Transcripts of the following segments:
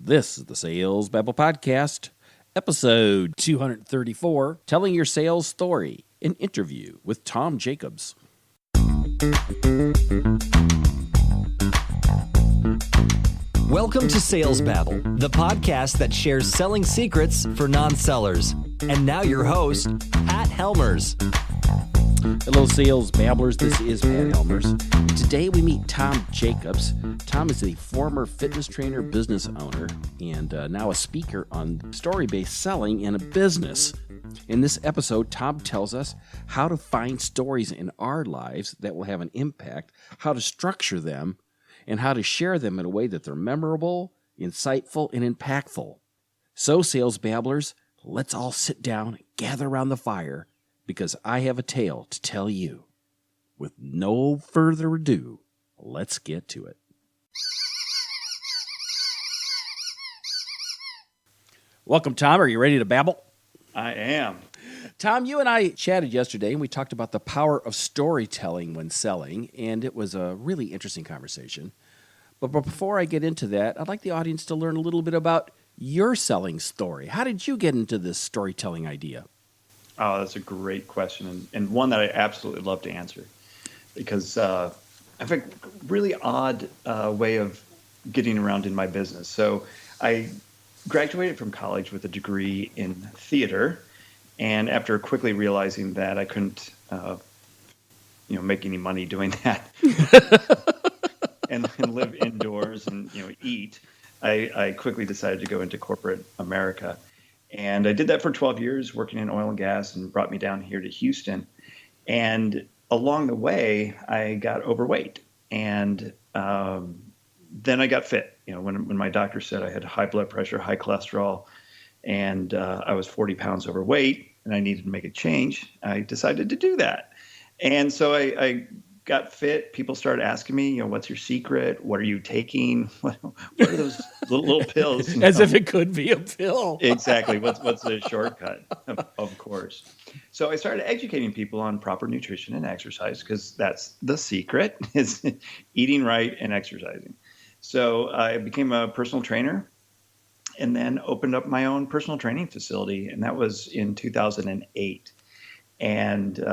This is the Sales Babble Podcast, episode 234, Telling Your Sales Story, an interview with Tom Jacobs. Welcome to Sales Babble, the podcast that shares selling secrets for non-sellers. And now your host, Pat Helmers. Hello, Sales Babblers. This is Pat Helmers. Today we meet Tom Jacobs. Tom is a former fitness trainer, business owner, and now a speaker on story-based selling in a business. In this episode, Tom tells us how to find stories in our lives that will have an impact, how to structure them, and how to share them in a way that they're memorable, insightful, and impactful. So, Sales Babblers, let's all sit down and gather around the fire, because I have a tale to tell you. With no further ado, let's get to it. Welcome, Tom. Are you ready to babble? I am. Tom, you and I chatted yesterday, and we talked about the power of storytelling when selling, and it was a really interesting conversation. But before I get into that, I'd like the audience to learn a little bit about your selling story. How did you get into this storytelling idea? Oh, that's a great question, and one that I absolutely love to answer, because I have a really odd way of getting around in my business. So I graduated from college with a degree in theater, and after quickly realizing that I couldn't, make any money doing that, and live indoors and eat, I quickly decided to go into corporate America. And I did that for 12 years, working in oil and gas, and brought me down here to Houston. And along the way, I got overweight. And then I got fit. When my doctor said I had high blood pressure, high cholesterol, and I was 40 pounds overweight, and I needed to make a change, I decided to do that. And so I got fit. People started asking me, what's your secret? What are you taking? What are those little pills? As if it could be a pill. Exactly. What's the shortcut? Of course. So I started educating people on proper nutrition and exercise, because that's the secret, is eating right and exercising. So I became a personal trainer, and then opened up my own personal training facility, and that was in 2008. And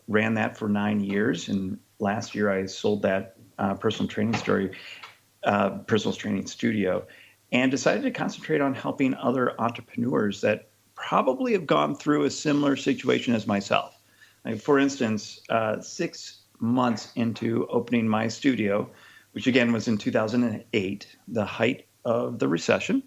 ran that for 9 years. And last year I sold that personal training studio, and decided to concentrate on helping other entrepreneurs that probably have gone through a similar situation as myself. For instance, 6 months into opening my studio, which again was in 2008, the height of the recession.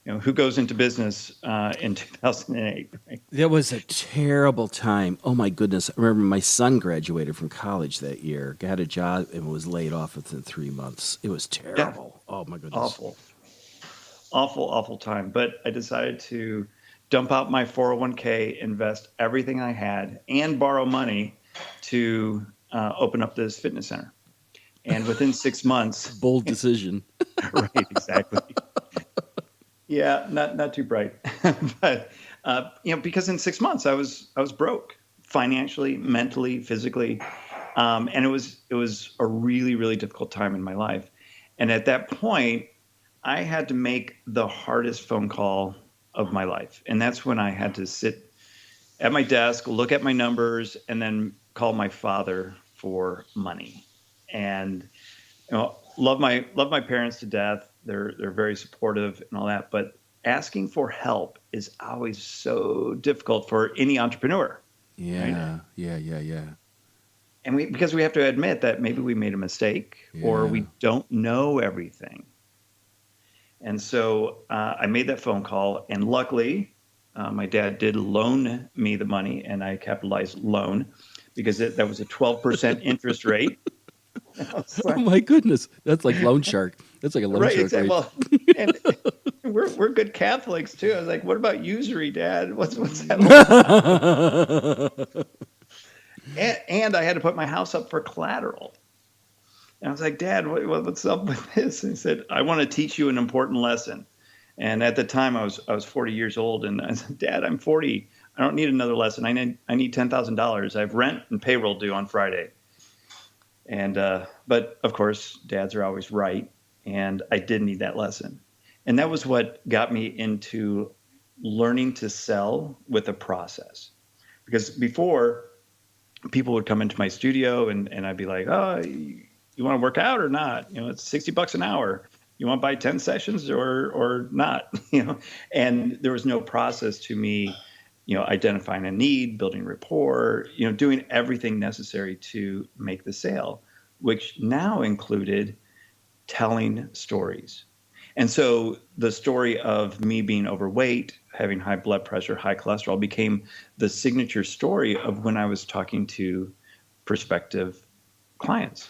Who goes into business in 2008? Right? That was a terrible time. Oh, my goodness. I remember my son graduated from college that year, got a job, and was laid off within 3 months. It was terrible. Yeah. Oh, my goodness. Awful time. But I decided to dump out my 401k, invest everything I had, and borrow money to open up this fitness center. And within 6 months... Bold decision. Right, exactly. Yeah, not too bright, but because in 6 months I was broke financially, mentally, physically, and it was a really, really difficult time in my life. And at that point, I had to make the hardest phone call of my life, and that's when I had to sit at my desk, look at my numbers, and then call my father for money. And love my parents to death. They're very supportive and all that, but asking for help is always so difficult for any entrepreneur. Yeah, right? yeah. And because we have to admit that maybe we made a mistake, or we don't know everything. And so I made that phone call, and luckily my dad did loan me the money, and I capitalized loan, because that was a 12% interest rate. Oh my goodness, that's like loan shark. That's like a loan shark. Exactly. Well, and we're good Catholics too. I was like, "What about usury, Dad? What's that?" and I had to put my house up for collateral. And I was like, "Dad, what's up with this?" And he said, "I want to teach you an important lesson." And at the time, I was 40 years old, and I said, "Dad, I'm 40. I don't need another lesson. I need $10,000. I have rent and payroll due on Friday." And but of course, dads are always right, and I did need that lesson. And that was what got me into learning to sell with a process. Because before, people would come into my studio and I'd be like, oh, you want to work out or not? It's $60 an hour. You want to buy 10 sessions or not? And there was no process to me, identifying a need, building rapport, doing everything necessary to make the sale, which now included telling stories. And so the story of me being overweight, having high blood pressure, high cholesterol became the signature story of when I was talking to prospective clients.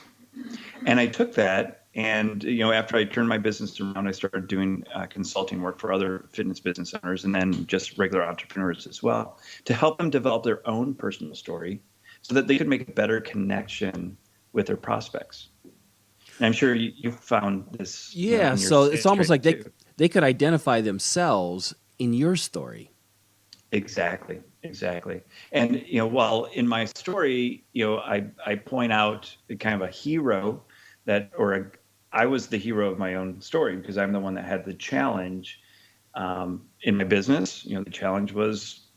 And I took that, and after I turned my business around, I started doing consulting work for other fitness business owners and then just regular entrepreneurs as well, to help them develop their own personal story so that they could make a better connection with their prospects. And I'm sure you found this. Yeah, in your so it's sales almost like training too. they could identify themselves in your story. Exactly. And while in my story, I point out kind of a hero I was the hero of my own story because I'm the one that had the challenge in my business. The challenge was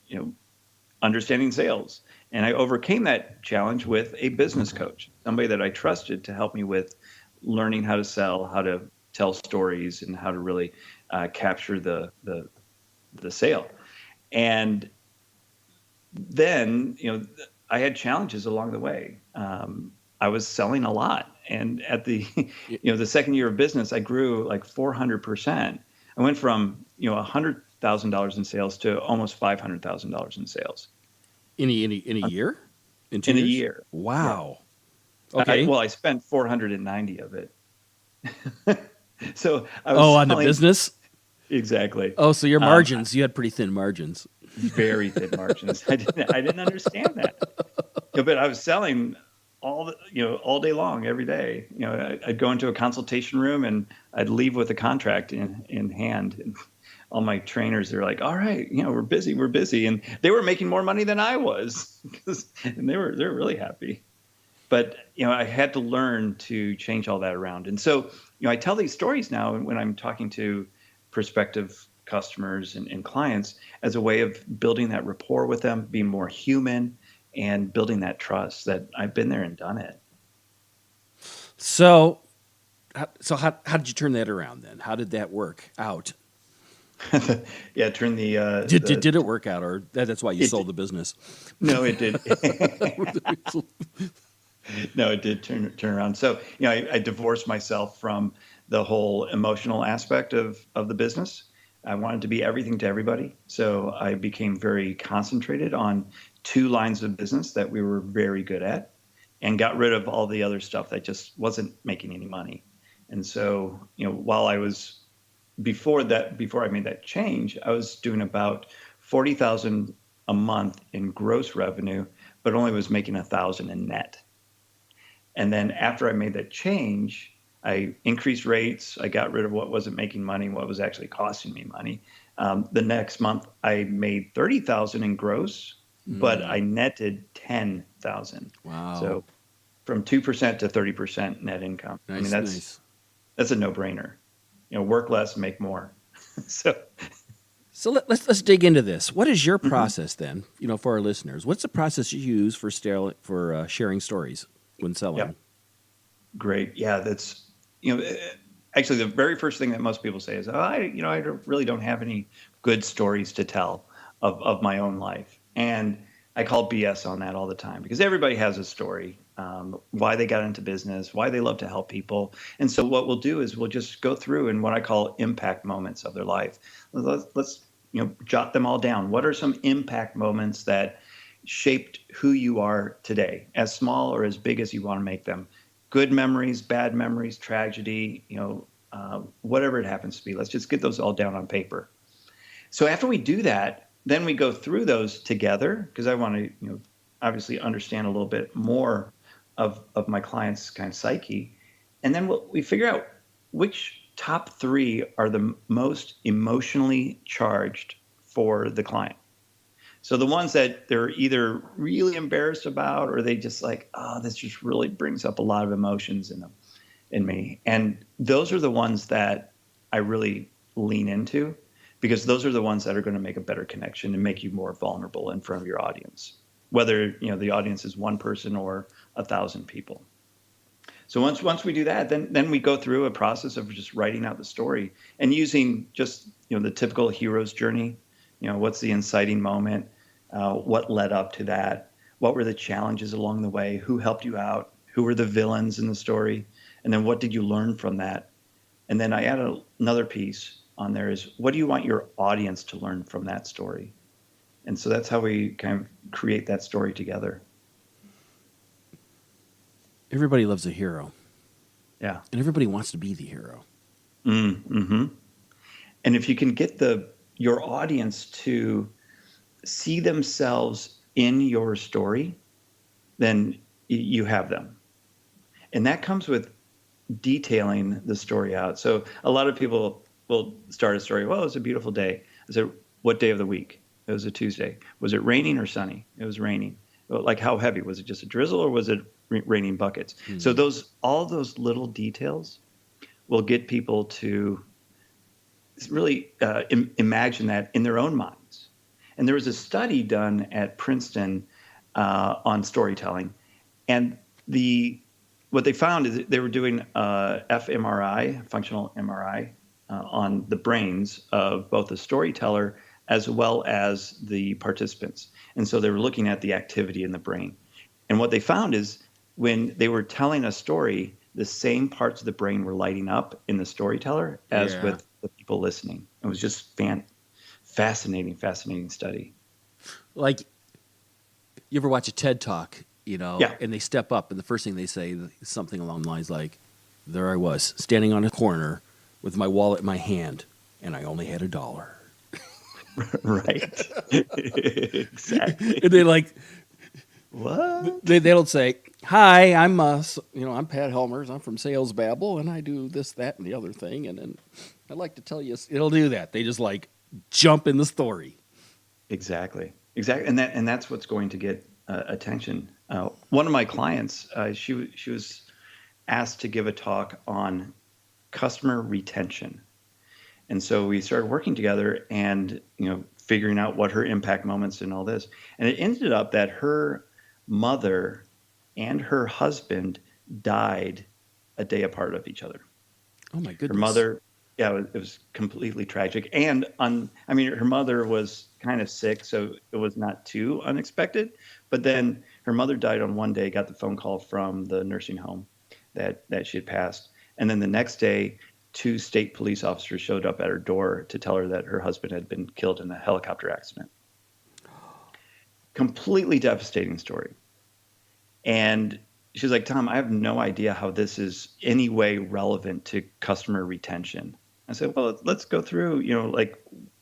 understanding sales, and I overcame that challenge with a business coach, somebody that I trusted to help me with learning how to sell, how to tell stories, and how to really capture the sale. And then, I had challenges along the way. I was selling a lot. And at the, the second year of business, I grew like 400%. I went from, $100,000 in sales to almost $500,000 in sales. In a year? In 2 In a years? year. Wow. Yeah. Okay. I spent 490 of it. So I was on the selling. business? Exactly. Oh, so your margins, you had pretty thin margins. Very thin margins. I didn't understand that. But I was selling all day long, every day. I'd go into a consultation room and I'd leave with a contract in hand. And all my trainers, they're like, all right, we're busy. And they were making more money than I was, and they're really happy. But, I had to learn to change all that around. And so, I tell these stories now when I'm talking to prospective customers and clients as a way of building that rapport with them, being more human, and building that trust that I've been there and done it. So how did you turn that around then? How did that work out? Yeah, turn the Did it work out, or that's why you sold the business? No, it did. No, it did turn around. So, I divorced myself from the whole emotional aspect of the business. I wanted to be everything to everybody. So I became very concentrated on 2 lines of business that we were very good at, and got rid of all the other stuff that just wasn't making any money. And so, while I was before I made that change, I was doing about 40,000 a month in gross revenue, but only was making 1,000 in net. And then after I made that change, I increased rates. I got rid of what wasn't making money, what was actually costing me money. The next month, I made 30,000 in gross, but I netted 10,000. Wow. So from 2% to 30% net income. Nice, nice. That's a no-brainer. Work less, make more. So let's dig into this. What is your process then? For our listeners, what's the process you use for sharing stories when selling? Yeah. Great. Yeah, that's actually the very first thing that most people say is, I really don't have any good stories to tell of my own life. And I call BS on that all the time, because everybody has a story, why they got into business, why they love to help people. And so what we'll do is we'll just go through and what I call impact moments of their life. Let's jot them all down. What are some impact moments that shaped who you are today, as small or as big as you want to make them? Good memories, bad memories, tragedy, whatever it happens to be. Let's just get those all down on paper. So after we do that, then we go through those together, because I want to, obviously understand a little bit more of my client's kind of psyche. And then we figure out which top 3 are the most emotionally charged for the client. So the ones that they're either really embarrassed about, or they just like, this just really brings up a lot of emotions in me. And those are the ones that I really lean into, because those are the ones that are going to make a better connection and make you more vulnerable in front of your audience, whether the audience is one person or 1,000 people. So once we do that, then we go through a process of just writing out the story and using just the typical hero's journey. What's the inciting moment? What led up to that? What were the challenges along the way? Who helped you out? Who were the villains in the story? And then what did you learn from that? And then I add another piece on there is, what do you want your audience to learn from that story? And so that's how we kind of create that story together. Everybody loves a hero. Yeah. And everybody wants to be the hero. Mm-hmm. And if you can get your audience to see themselves in your story, then you have them. And that comes with detailing the story out. So a lot of people will start a story. Well, it was a beautiful day. I said, what day of the week? It was a Tuesday. Was it raining or sunny? It was raining. Well, like how heavy? Was it just a drizzle or was it raining buckets? Mm-hmm. So all those little details will get people to really imagine that in their own minds. And there was a study done at Princeton on storytelling, and what they found is that they were doing fMRI, functional MRI, on the brains of both the storyteller as well as the participants. And so they were looking at the activity in the brain. And what they found is when they were telling a story, the same parts of the brain were lighting up in the storyteller as with the people listening. It was just fascinating study. Like, you ever watch a TED Talk, and they step up, and the first thing they say is something along the lines like, there I was, standing on a corner with my wallet in my hand, and I only had $1. Right. Exactly. And they like, what? They don't say, hi, I'm Pat Helmers. I'm from Sales Babble, and I do this, that, and the other thing. And then I'd like to tell you, it'll do that. They just like jump in the story. Exactly. And that's what's going to get attention. One of my clients, she was asked to give a talk on customer retention. And so we started working together and, figuring out what her impact moments and all this. And it ended up that her mother and her husband died a day apart of each other. Oh my goodness. Her mother, it was completely tragic. And her mother was kind of sick, so it was not too unexpected. But then her mother died on one day, got the phone call from the nursing home that she had passed. And then the next day, 2 state police officers showed up at her door to tell her that her husband had been killed in a helicopter accident. Completely devastating story. And she was like, Tom, I have no idea how this is any way relevant to customer retention. I said, well, let's go through,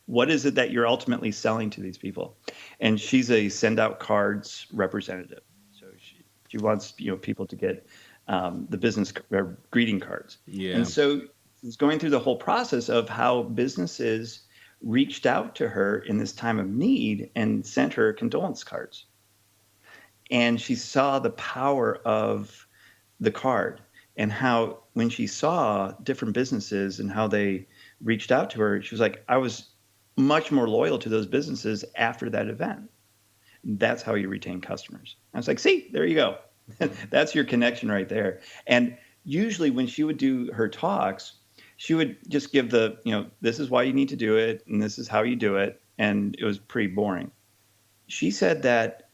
what is it that you're ultimately selling to these people? And she's a send out cards representative. So she wants, people to get the business greeting cards. Yeah. And so was going through the whole process of how businesses reached out to her in this time of need and sent her condolence cards. And she saw the power of the card and how when she saw different businesses and how they reached out to her, she was like, I was much more loyal to those businesses after that event. That's how you retain customers. I was like, see, there you go. That's your connection right there. And usually when she would do her talks, she would just give this is why you need to do it, and this is how you do it, and it was pretty boring. She said that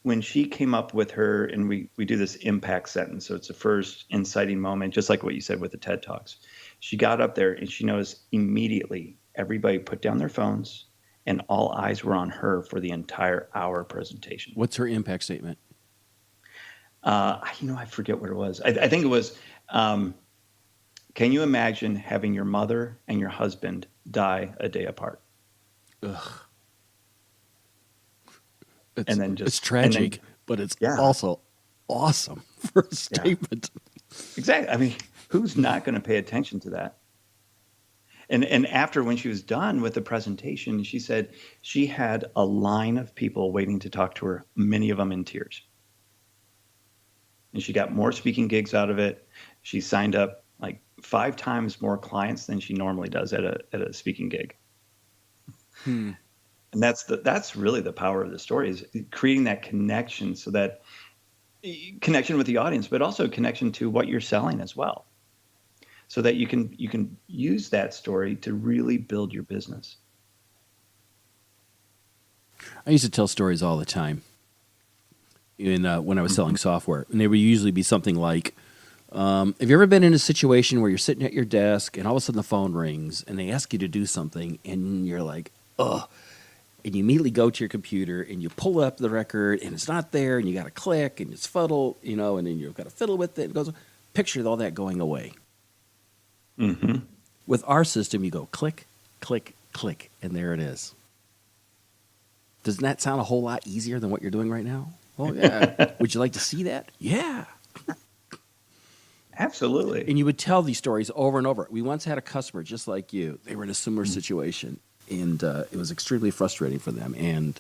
when she came up with her, and we do this impact sentence, so it's the first inciting moment, just like what you said with the TED Talks. She got up there, and she noticed immediately everybody put down their phones, and all eyes were on her for the entire hour presentation. What's her impact statement? I forget what it was. I think it was, can you imagine having your mother and your husband die a day apart? Ugh. It's tragic, but it's also awesome for a statement. Yeah. Exactly. Who's not going to pay attention to that? And after, when she was done with the presentation, she said she had a line of people waiting to talk to her, many of them in tears. And she got more speaking gigs out of it. She signed up like 5 times more clients than she normally does at a speaking gig. And that's really the power of the story, is creating that connection, so that connection with the audience, but also connection to what you're selling as well, so that you can use that story to really build your business. I used to tell stories all the time when I was selling software, and they would usually be something like, have you ever been in a situation where you're sitting at your desk and all of a sudden the phone rings and they ask you to do something and you're like, ugh, and you immediately go to your computer and you pull up the record and it's not there and you got to click and it's fuddle, and then you've got to fiddle with it. It goes, picture all that going away. Mm-hmm. With our system, you go click, click, click, and there it is. Doesn't that sound a whole lot easier than what you're doing right now? Oh, yeah. Would you like to see that? Yeah. Absolutely. And you would tell these stories over and over. We once had a customer just like you. They were in a similar situation, and it was extremely frustrating for them. And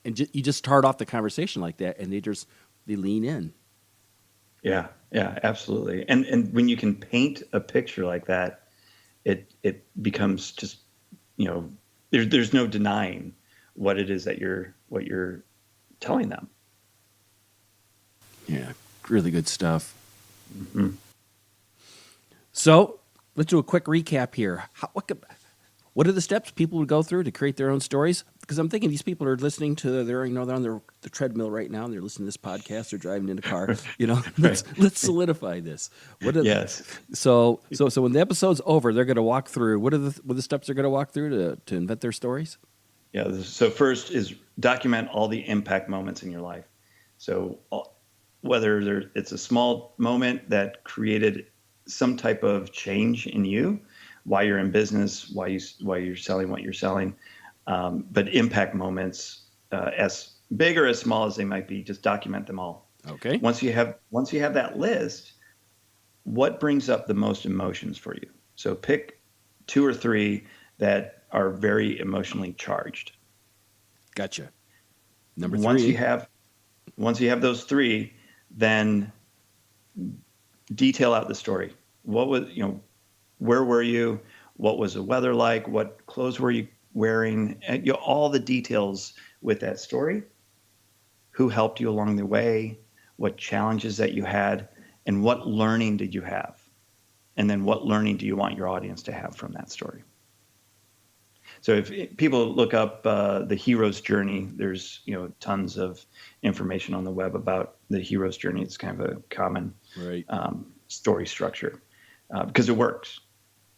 you just start off the conversation like that, and they lean in. Yeah, absolutely. And when you can paint a picture like that, it becomes just, there's no denying what it is that what you're telling them. Yeah, really good stuff. Mm-hmm. So let's do a quick recap here. What are the steps people would go through to create their own stories? Because I'm thinking these people are listening to they're on the treadmill right now, and they're listening to this podcast. They're driving in a car. Let's solidify this. Yes. So when the episode's over, they're going to walk through. What are the steps they're going to walk through to invent their stories? Yeah. So first is document all the impact moments in your life. So whether it's a small moment that created some type of change in you, why you're in business, why you're selling what you're selling, but impact moments, as big or as small as they might be, just document them all. Okay. Once you have that list, what brings up the most emotions for you? So pick 2 or 3 that are very emotionally charged. Gotcha. Number 3. Once you have those 3, then detail out the story. What was, where were you? What was the weather like? What clothes were you wearing? And, all the details with that story. Who helped you along the way? What challenges that you had? And what learning did you have? And then what learning do you want your audience to have from that story? So if people look up the hero's journey, there's tons of information on the web about the hero's journey. It's kind of a common story structure because it works.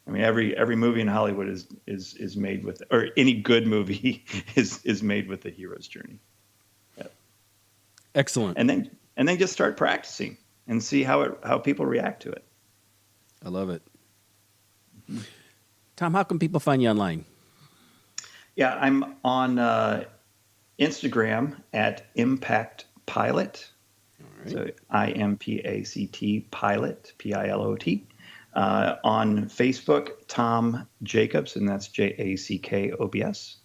I mean, every movie in Hollywood is made with, or any good movie is made with the hero's journey. Yeah. Excellent. And then just start practicing and see how people react to it. I love it. Tom, how can people find you online? Yeah, I'm on Instagram at Impact Pilot. All right. So IMPACT Pilot, PILOT. On Facebook, Tom Jacobs, and that's JACKOBS.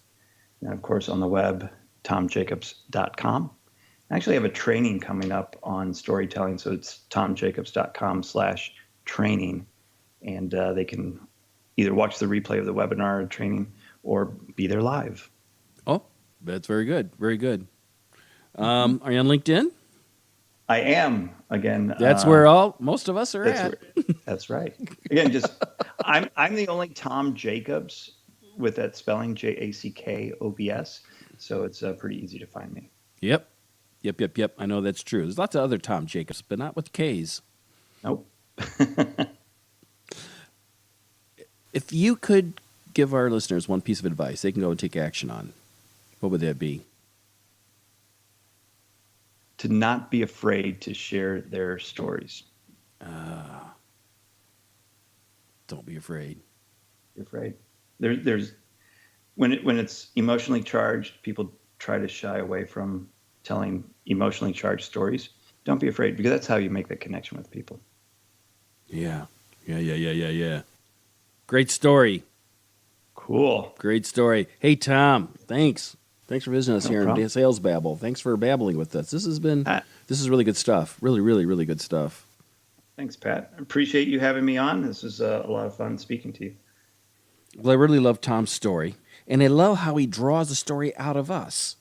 And of course on the web, tomjacobs.com. I actually have a training coming up on storytelling, so it's tomjacobs.com/training. And they can either watch the replay of the webinar training or be there live. Oh, that's very good. Very good. Are you on LinkedIn? I am, again. That's where most of us are at. That's right. Again, I'm the only Tom Jacobs with that spelling, JACKOBS. So it's pretty easy to find me. Yep. I know that's true. There's lots of other Tom Jacobs, but not with K's. Nope. If you could give our listeners one piece of advice they can go and take action on, what would that be? To not be afraid to share their stories. Don't be afraid. Be afraid. There's when it's emotionally charged, people try to shy away from telling emotionally charged stories. Don't be afraid, because that's how you make that connection with people. Yeah. Great story. Cool. Great story. Hey, Tom, thanks. Thanks for visiting us here in Sales Babble. Thanks for babbling with us. This is really good stuff. Really, really, really good stuff. Thanks, Pat. I appreciate you having me on. This was a lot of fun speaking to you. Well, I really love Tom's story, and I love how he draws the story out of us.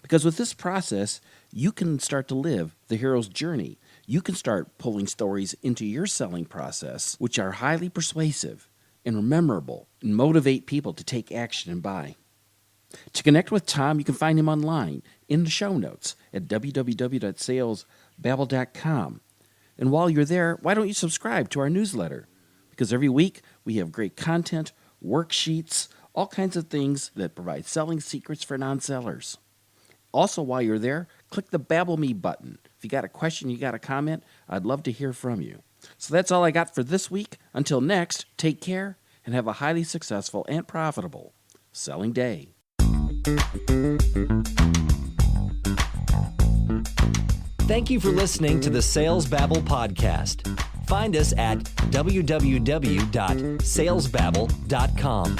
Because with this process, you can start to live the hero's journey. You can start pulling stories into your selling process, which are highly persuasive and memorable and motivate people to take action and buy. To connect with Tom, you can find him online in the show notes at www.salesbabble.com. And while you're there, why don't you subscribe to our newsletter? Because every week we have great content, worksheets, all kinds of things that provide selling secrets for non-sellers. Also, while you're there, click the Babble Me button. If you got a question, you got a comment, I'd love to hear from you. So that's all I got for this week. Until next, take care and have a highly successful and profitable selling day. Thank you for listening to the Sales Babble podcast. Find us at www.salesbabble.com.